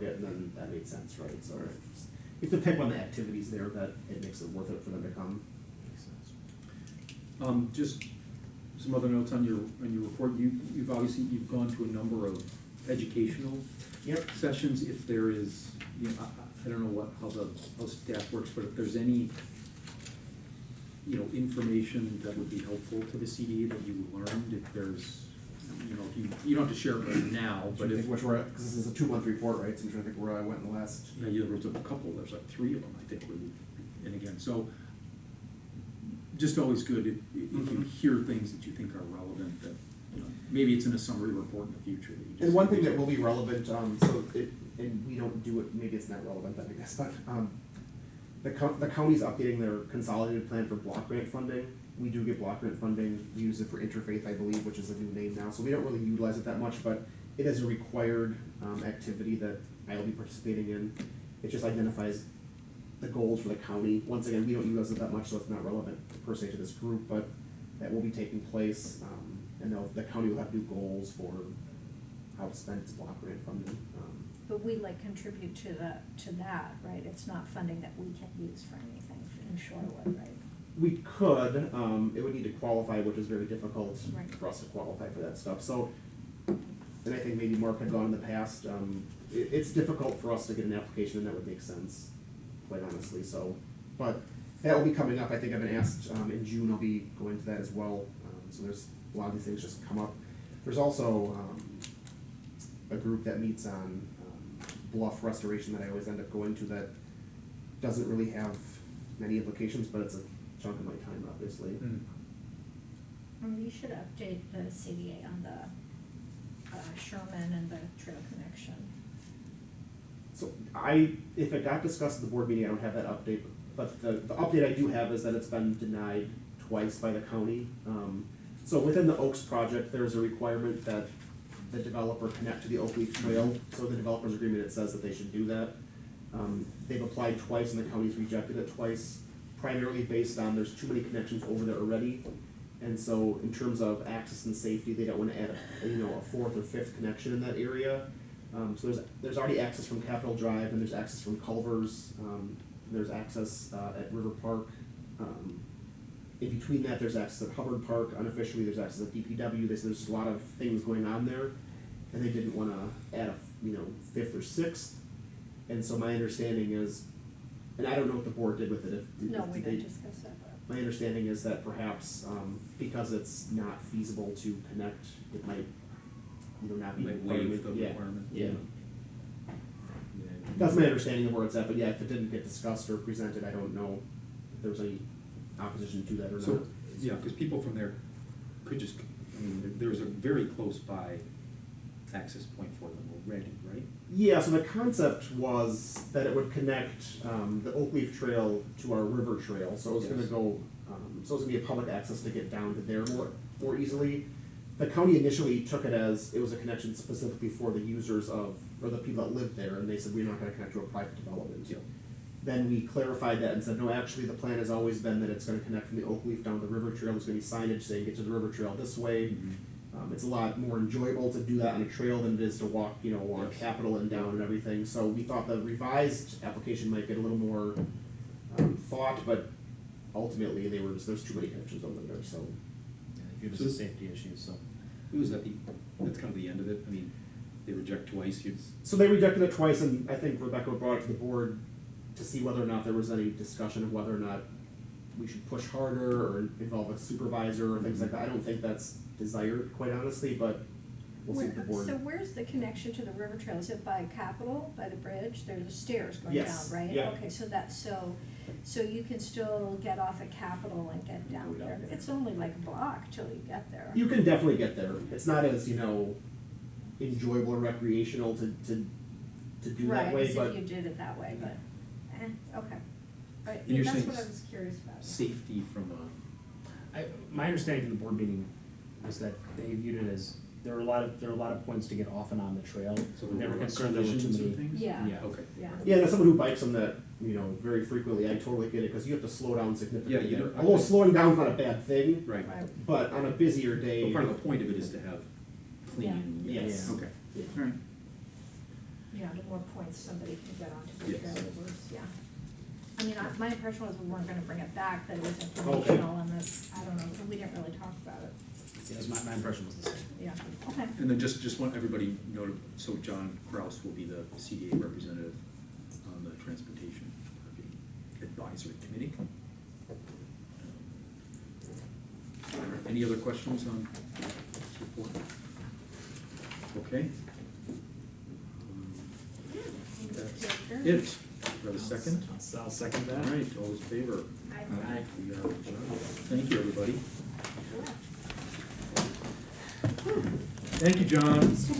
it, and then that made sense, right? So you have to pick one of the activities there that it makes it worth it for them to come. Makes sense. Just some other notes on your report. You've obviously gone to a number of educational Yep. sessions. If there is, I don't know how staff works, but if there's any information that would be helpful to the CDA that you learned, if there's if you don't have to share it right now, but if which we're because this is a 2-month report, right? So I'm trying to think where I went in the last. there was a couple. There's like 3 of them, I think. And again, so just always good if you hear things that you think are relevant. That maybe it's in a summary report in the future. That you just And one thing that will be relevant, and we don't do it. Maybe it's not relevant, I guess, but the county's updating their consolidated plan for block grant funding. We do get block grant funding. We use it for interfaith, I believe, which is a new name now. So we don't really utilize it that much, but it is a required activity that I will be participating in. It just identifies the goals for the county. Once again, we don't utilize it that much, so it's not relevant per se to this group, but that will be taking place, and the county will have new goals for how to spend its block grant funding. But we contribute to that, right? It's not funding that we can use for anything in Shorewood, right? We could, it would need to qualify, which is very difficult Right. for us to qualify for that stuff. So, and I think maybe Mark had gone in the past, it's difficult for us to get an application, and that would make sense, quite honestly. So, but that will be coming up. I think I've been asked in June. I'll be going to that as well. So there's a lot of these things just come up. There's also a group that meets on bluff restoration that I always end up going to that doesn't really have many implications, but it's a chunk of my time, obviously. You should update the CDA on the Sherman and the trail connection. So if it got discussed at the board meeting, I don't have that update, but the update I do have is that it's been denied twice by the county. So within the Oaks project, there's a requirement that the developer connect to the Oak Leaf Trail. So the developer's agreement, it says that they should do that. They've applied twice and the county's rejected it twice, primarily based on there's too many connections over there already. And so in terms of access and safety, they don't want to add a fourth or fifth connection in that area. So there's already access from Capitol Drive, and there's access from Culver's, there's access at River Park. In between that, there's access at Hubbard Park. Unofficially, there's access at DPW. There's a lot of things going on there, and they didn't want to add a fifth or sixth. And so my understanding is, and I don't know what the board did with it. No, we didn't discuss that. My understanding is that perhaps because it's not feasible to connect, it might not be waive the requirement. Yeah. That's my understanding of where it's at, but yeah, if it didn't get discussed or presented, I don't know if there was any opposition to that or not. Yeah, because people from there could just, there's a very close by access point for them already, right? Yeah, so the concept was that it would connect the Oak Leaf Trail to our river trail, so it was gonna go, so it was gonna be a public access to get down to there more easily. The county initially took it as it was a connection specifically for the users or the people that lived there, and they said, we're not gonna connect to a private development. Yeah. Then we clarified that and said, no, actually, the plan has always been that it's gonna connect from the Oak Leaf down to the river trail. There's gonna be signage saying get to the river trail this way. Mm-hmm. It's a lot more enjoyable to do that on a trail than it is to walk, along Yes. Capitol and down and everything. So we thought the revised application might get a little more thought, but ultimately there's too many connections over there, so. Yeah, it was a safety issue, so. Who is that? That's kind of the end of it. They reject twice. So they rejected it twice, and I think Rebecca brought it to the board to see whether or not there was any discussion of whether or not we should push harder or involve a supervisor or things like that. I don't think that's desired, quite honestly, but we'll see what the board. So where's the connection to the river trail? Is it by Capitol, by the bridge? There's stairs going Yes. down, right? Yeah. Okay, so you can still get off at Capitol and get down there. It's only like a block till you get there. You can definitely get there. It's not as, enjoyable or recreational to do that way, Right, but as if you did it that way, but, okay. But And you're that's saying what I was curious about. safety from My understanding from the board meeting was that they viewed it as there were a lot of points to get off and on the trail. So they were there concerned there were too collisions and many. things? Yeah. Yeah. Okay. Yeah. yeah, and as someone who bikes them that, very frequently, I totally get it, because you have to slow down significantly. Yeah, you don't- Although slowing down is not a bad thing, Right. Right. but on a busier day. But part of the point of it is to have clean. Yes. Okay. Yeah. All right. Yeah, the more points somebody can get onto the Yes. trail, the worse, yeah. I mean, my impression was we weren't gonna bring it back, that it was Okay. informational, and that, I don't know, we didn't really talk about it, Yeah, my impression was the same. yeah, okay. And then just want everybody know, so John Kraus will be the CDA representative on the Transportation Parking Advisory Committee. Any other questions on this report? Okay. That's it. Do you have a second? I'll second All that. right, all those in favor? Aye. We are adjourned. Thank you, everybody. Thank you, John. Still